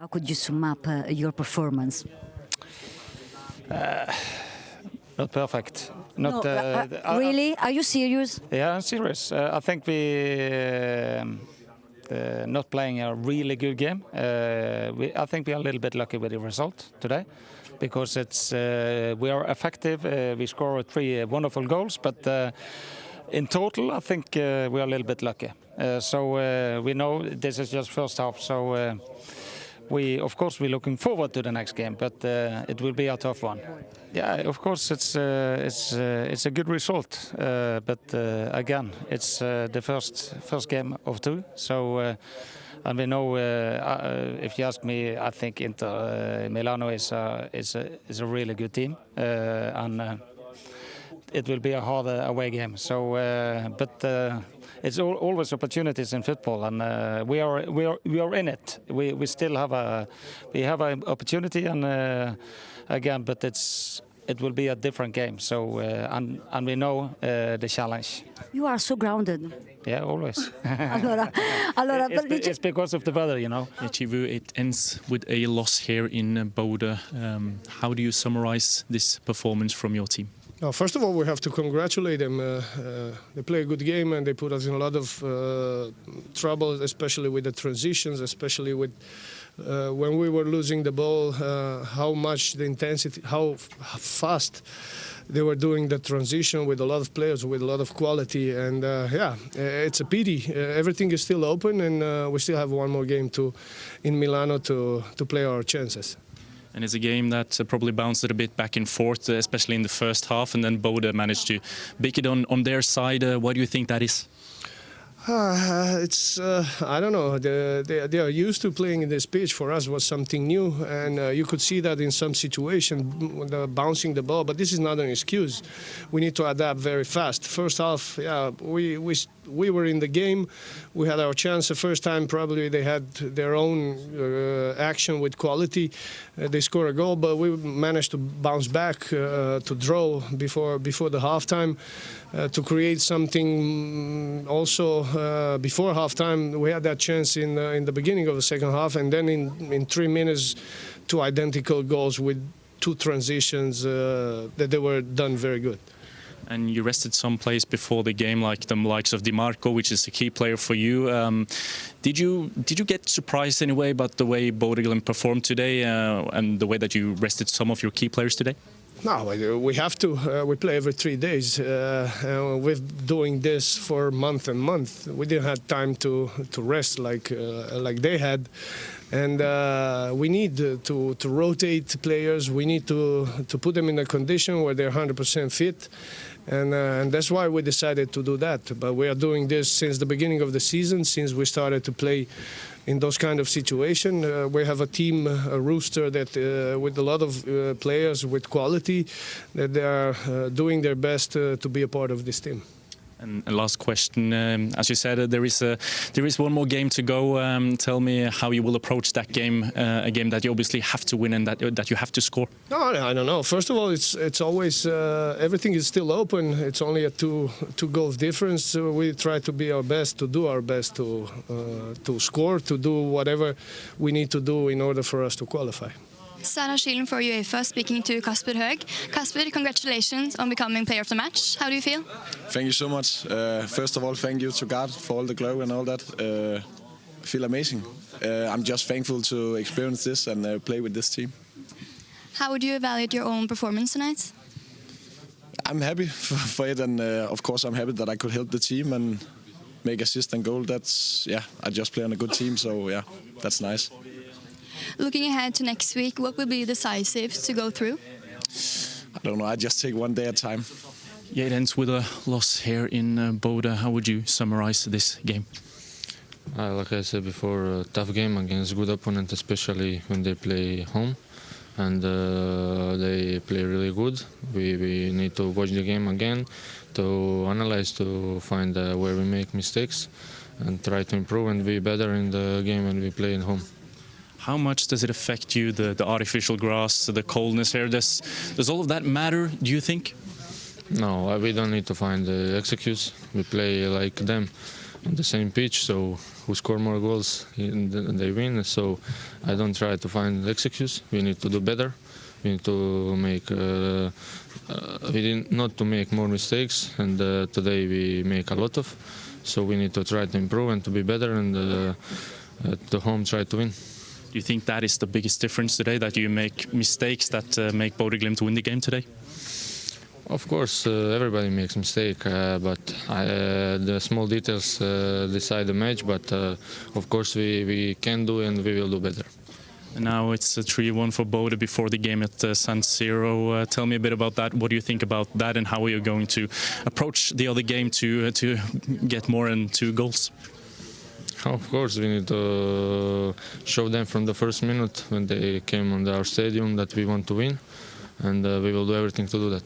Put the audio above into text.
How could you sum up your performance? Not perfect. Not really? Are you serious? Yeah, I'm serious. I think we not playing a really good game. I think we are a little bit lucky with the result today, because we are effective. We score 3 wonderful goals, but in total, I think we are a little bit lucky. So we know this is just first half. So of course, we're looking forward to the next game, but it will be a tough one. Yeah, of course, it's a good result, but again, it's the first game of 2. So. And we know, if you ask me, I think Inter Milano is a really good team, and it will be a hard away game. So, but it's always opportunities in football, and we are in it. We still have an opportunity, and again, but it will be a different game. So, and we know the challenge. You are so grounded. Yeah, always. It's because of the weather, you know. Chivu, it ends with a loss here in Bodø. How do you summarize this performance from your team? First of all, we have to congratulate them. They play a good game, and they put us in a lot of trouble, especially with the transitions, especially with when we were losing the ball, how much the intensity, how fast they were doing the transition with a lot of players, with a lot of quality. And yeah, it's a pity. Everything is still open, and we still have one more game in Milano to play our chances. And it's a game that probably bounced a bit back and forth, especially in the first half, and then Bodø managed to pick it on their side. Why do you think that is? I don't know. They are used to playing in this pitch. For us, was something new, and you could see that in some situation, bouncing the ball. But this is not an excuse. We need to adapt very fast. First half, yeah, we were in the game. We had our chance. The first time, probably they had their own action with quality. They scored a goal, but we managed to bounce back to draw before the halftime. To create something also before halftime. We had that chance in the beginning of the second half, and then in 3 minutes, 2 identical goals with 2 transitions that they were done very good. And you rested some players before the game, like the likes of Di Marco, which is a key player for you. Did you get surprised in a way about the way Bodø performed today and the way that you rested some of your key players today? No, we have to. We play every 3 days. We're doing this for month and month. We didn't have time to rest like they had, and we need to rotate players. We need to put them in a condition where they're 100% fit, and that's why we decided to do that. But we are doing this since the beginning of the season, since we started to play in those kind of situations. We have a team, a roster that with a lot of players with quality, that they are doing their best to be a part of this team. And last question, as you said, there is one more game to go. Tell me how you will approach that game, a game that you obviously have to win and that you have to score. No, I don't know. First of all, it's always everything is still open. It's only a two goal difference. So we try to be our best, to do our best to score, to do whatever we need to do in order for us to qualify. Sarah Schielen for UEFA speaking to Kasper Høgh. Kasper, congratulations on becoming player of the match. How do you feel? Thank you so much. First of all, thank you to God for all the glory and all that. I feel amazing. I'm just thankful to experience this and play with this team. How would you evaluate your own performance tonight? I'm happy for it, and of course I'm happy that I could help the team and make assist and goal. I just play on a good team, so yeah, that's nice. Looking ahead to next week, what will be decisive to go through? I don't know, I just take one day at a time. Yeah, it ends with a loss here in Bodø. How would you summarize this game? Like I said before, a tough game against a good opponent, especially when they play home. And they play really good. We need to watch the game again, to analyze, to find where we make mistakes and try to improve and be better in the game when we play at home. How much does it affect you, the artificial grass, the coldness here? Does all of that matter, do you think? No, we don't need to find the excuse. We play like them. on the same pitch. So who score more goals, they win. So I don't try to find excuse. We need to do better. We need to make not to make more mistakes. And today we make a lot of. So we need to try to improve and to be better. And at the home try to win. Do you think that is the biggest difference today, that you make mistakes that make Bodø Glimt win the game today? Of course, everybody makes mistake, but the small details decide the match. But of course, we can do and we will do better. And now it's a 3-1 for Bodø before the game at San Siro. Tell me a bit about that. What do you think about that, and how are you going to approach the other game to get more than 2 goals? Of course, we need to show them from the first minute when they came on our stadium that we want to win, and we will do everything to do that.